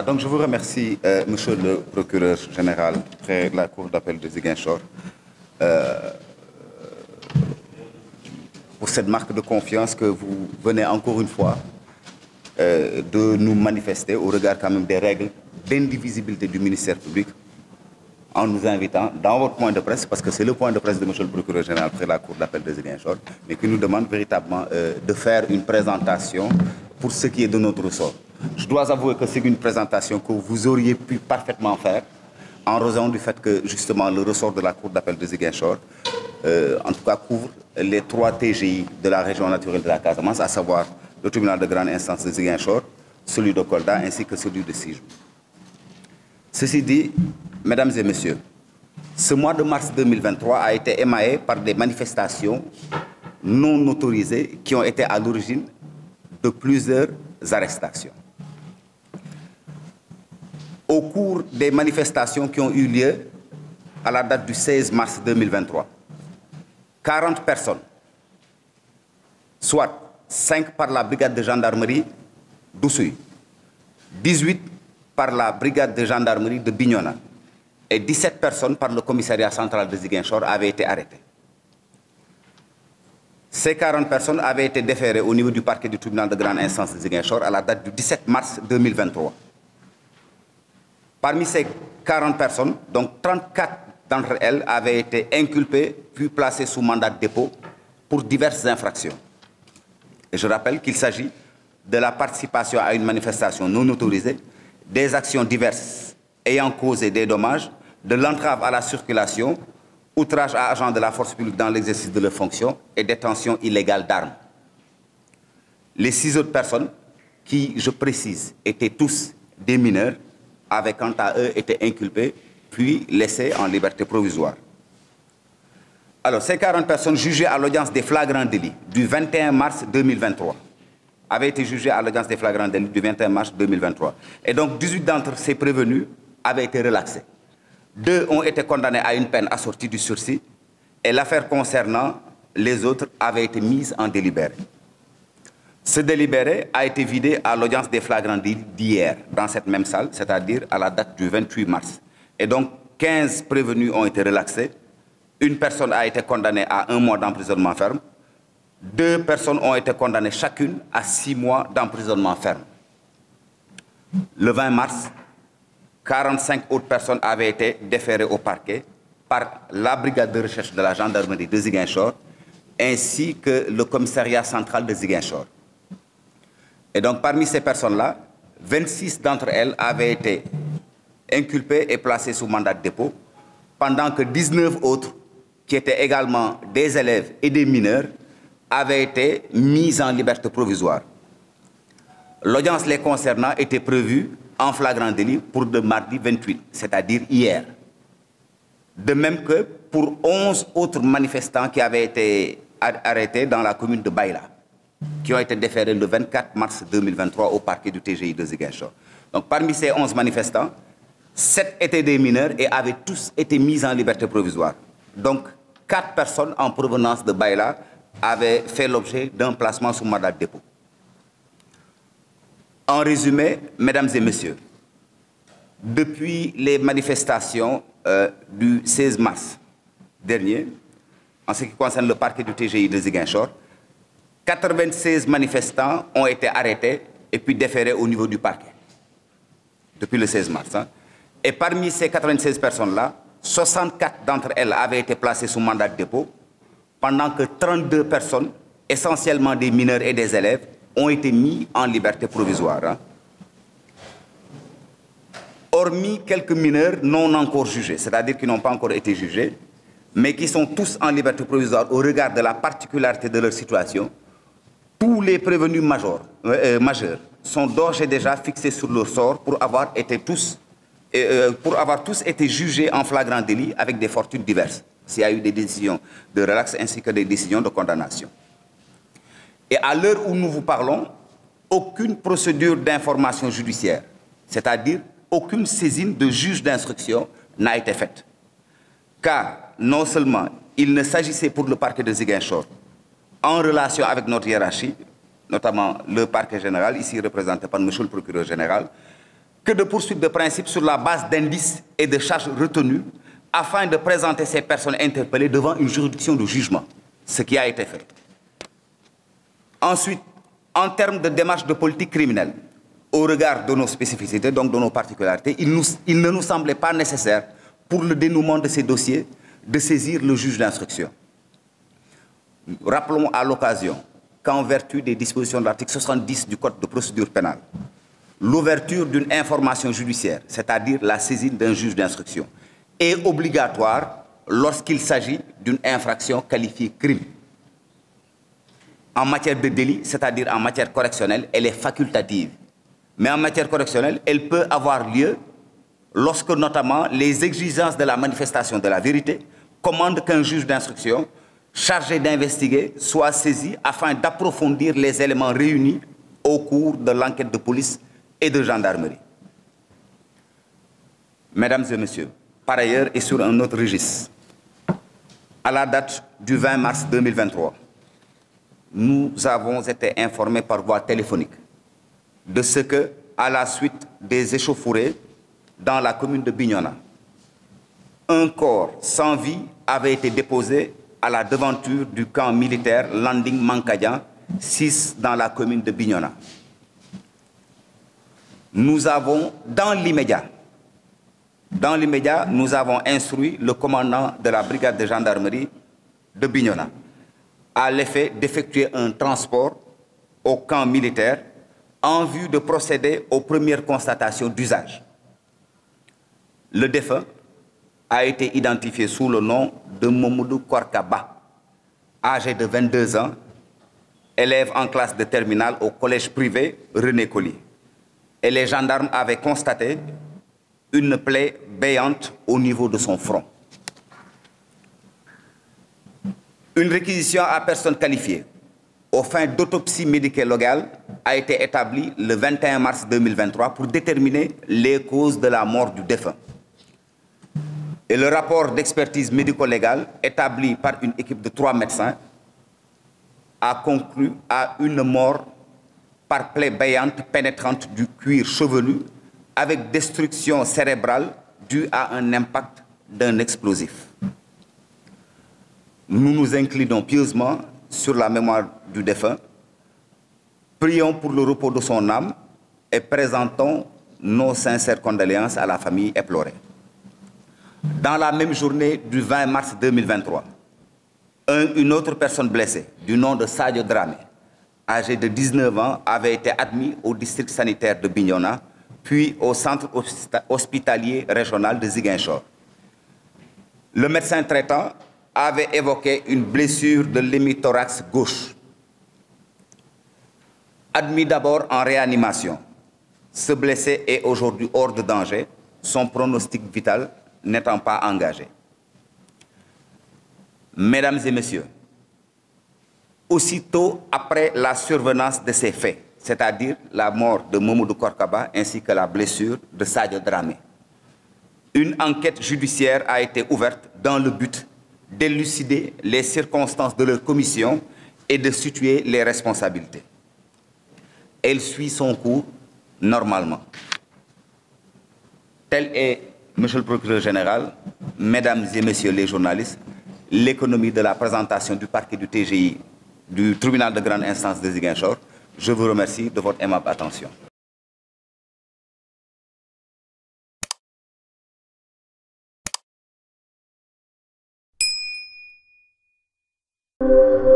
donc je vous remercie, monsieur le procureur général près la Cour d'appel de Ziguinchor, pour cette marque de confiance que vous venez encore une fois de nous manifester au regard quand même des règles d'indivisibilité du ministère public, en nous invitant dans votre point de presse, parce que c'est le point de presse de monsieur le procureur général près la Cour d'appel de Ziguinchor, mais qui nous demande véritablement de faire une présentation pour ce qui est de notre ressort. Je dois avouer que c'est une présentation que vous auriez pu parfaitement faire, en raison du fait que justement le ressort de la Cour d'appel de Ziguinchor, en tout cas couvre les 3 TGI de la région naturelle de la Casamance, à savoir le tribunal de grande instance de Ziguinchor, celui de Kolda ainsi que celui de Sédhiou. Ceci dit, mesdames et messieurs, ce mois de mars 2023 a été émaillé par des manifestations non autorisées qui ont été à l'origine de plusieurs arrestations. Au cours des manifestations qui ont eu lieu à la date du 16 mars 2023, 40 personnes, soit 5 par la brigade de gendarmerie d'Oussouye, 18 par la brigade de gendarmerie de Bignona et 17 personnes par le commissariat central de Ziguinchor avaient été arrêtées. Ces 40 personnes avaient été déférées au niveau du parquet du tribunal de grande instance de Ziguinchor à la date du 17 mars 2023. Parmi ces 40 personnes, donc 34 d'entre elles avaient été inculpées puis placées sous mandat de dépôt pour diverses infractions. Et je rappelle qu'il s'agit de la participation à une manifestation non autorisée, des actions diverses ayant causé des dommages, de l'entrave à la circulation, outrage à agents de la force publique dans l'exercice de leurs fonctions et détention illégale d'armes. Les 6 autres personnes, qui, je précise, étaient tous des mineurs, avaient quant à eux été inculpés puis laissés en liberté provisoire. Alors, ces 40 personnes jugées à l'audience des flagrants délits du 21 mars 2023 avaient été jugées à l'audience des flagrants délits du 21 mars 2023. Et donc, 18 d'entre ces prévenus avaient été relaxés. 2 ont été condamnés à une peine assortie du sursis et l'affaire concernant les autres avait été mise en délibéré. Ce délibéré a été vidé à l'audience des flagrants délits d'hier, dans cette même salle, c'est-à-dire à la date du 28 mars. Et donc, 15 prévenus ont été relaxés. Une personne a été condamnée à 1 mois d'emprisonnement ferme. 2 personnes ont été condamnées chacune à 6 mois d'emprisonnement ferme. Le 20 mars, 45 autres personnes avaient été déférées au parquet par la brigade de recherche de la gendarmerie de Ziguinchor ainsi que le commissariat central de Ziguinchor. Et donc, parmi ces personnes-là, 26 d'entre elles avaient été inculpées et placées sous mandat de dépôt, pendant que 19 autres, qui étaient également des élèves et des mineurs, avaient été mis en liberté provisoire. L'audience les concernant était prévue en flagrant délit pour le mardi 28, c'est-à-dire hier. De même que pour 11 autres manifestants qui avaient été arrêtés dans la commune de Baïla, qui ont été déférés le 24 mars 2023 au parquet du TGI de Ziguinchor. Donc parmi ces 11 manifestants, 7 étaient des mineurs et avaient tous été mis en liberté provisoire. Donc 4 personnes en provenance de Baïla avaient fait l'objet d'un placement sous mandat de dépôt. En résumé, mesdames et messieurs, depuis les manifestations du 16 mars dernier, en ce qui concerne le parquet du TGI de Ziguinchor, 96 manifestants ont été arrêtés et puis déférés au niveau du parquet, depuis le 16 mars. Et parmi ces 96 personnes-là, 64 d'entre elles avaient été placées sous mandat de dépôt, pendant que 32 personnes, essentiellement des mineurs et des élèves, ont été mis en liberté provisoire. Hormis quelques mineurs non encore jugés, c'est-à-dire qui n'ont pas encore été jugés, mais qui sont tous en liberté provisoire au regard de la particularité de leur situation, tous les prévenus majeurs sont d'ores et déjà fixés sur leur sort pour avoir tous été jugés en flagrant délit avec des fortunes diverses, s'il y a eu des décisions de relax ainsi que des décisions de condamnation. Et à l'heure où nous vous parlons, aucune procédure d'information judiciaire, c'est-à-dire aucune saisine de juge d'instruction n'a été faite. Car non seulement il ne s'agissait pour le parquet de Ziguinchor, en relation avec notre hiérarchie, notamment le parquet général, ici représenté par M. le procureur général, que de poursuites de principe sur la base d'indices et de charges retenues afin de présenter ces personnes interpellées devant une juridiction de jugement, ce qui a été fait. Ensuite, en termes de démarche de politique criminelle, au regard de nos spécificités, donc de nos particularités, il ne nous semblait pas nécessaire, pour le dénouement de ces dossiers, de saisir le juge d'instruction. Rappelons à l'occasion qu'en vertu des dispositions de l'article 70 du Code de procédure pénale, l'ouverture d'une information judiciaire, c'est-à-dire la saisine d'un juge d'instruction, est obligatoire lorsqu'il s'agit d'une infraction qualifiée crime. En matière de délit, c'est-à-dire en matière correctionnelle, elle est facultative. Mais en matière correctionnelle, elle peut avoir lieu lorsque notamment les exigences de la manifestation de la vérité commandent qu'un juge d'instruction chargé d'investiguer soit saisi afin d'approfondir les éléments réunis au cours de l'enquête de police et de gendarmerie. Mesdames et messieurs, par ailleurs et sur un autre registre, à la date du 20 mars 2023, nous avons été informés par voie téléphonique de ce que, à la suite des échauffourées dans la commune de Bignona, un corps sans vie avait été déposé à la devanture du camp militaire Landing Mankadian, 6 dans la commune de Bignona. Nous avons, dans l'immédiat, nous avons instruit le commandant de la brigade de gendarmerie de Bignona à l'effet d'effectuer un transport au camp militaire en vue de procéder aux premières constatations d'usage. Le défunt a été identifié sous le nom de Mamoudou Korkaba, âgé de 22 ans, élève en classe de terminale au collège privé René Collier. Et les gendarmes avaient constaté une plaie béante au niveau de son front. Une réquisition à personne qualifiée aux fins d'autopsie médico-légale a été établie le 21 mars 2023 pour déterminer les causes de la mort du défunt. Et le rapport d'expertise médico-légale établi par une équipe de 3 médecins a conclu à une mort par plaie béante pénétrante du cuir chevelu avec destruction cérébrale due à un impact d'un explosif. Nous nous inclinons pieusement sur la mémoire du défunt, prions pour le repos de son âme et présentons nos sincères condoléances à la famille éplorée. Dans la même journée du 20 mars 2023, une autre personne blessée, du nom de Sadio Dramé, âgé de 19 ans, avait été admis au district sanitaire de Bignona, puis au centre hospitalier régional de Ziguinchor. Le médecin traitant avait évoqué une blessure de l'hémithorax gauche. Admis d'abord en réanimation, ce blessé est aujourd'hui hors de danger, son pronostic vital n'étant pas engagé. Mesdames et messieurs, aussitôt après la survenance de ces faits, c'est-à-dire la mort de Mamoudou Korkaba ainsi que la blessure de Sadio Dramé, une enquête judiciaire a été ouverte dans le but d'élucider les circonstances de leur commission et de situer les responsabilités. Elle suit son cours normalement. Tel est, Monsieur le procureur général, Mesdames et Messieurs les journalistes, l'économie de la présentation du parquet du TGI, du tribunal de grande instance de Ziguinchor. Je vous remercie de votre aimable attention. Thank you.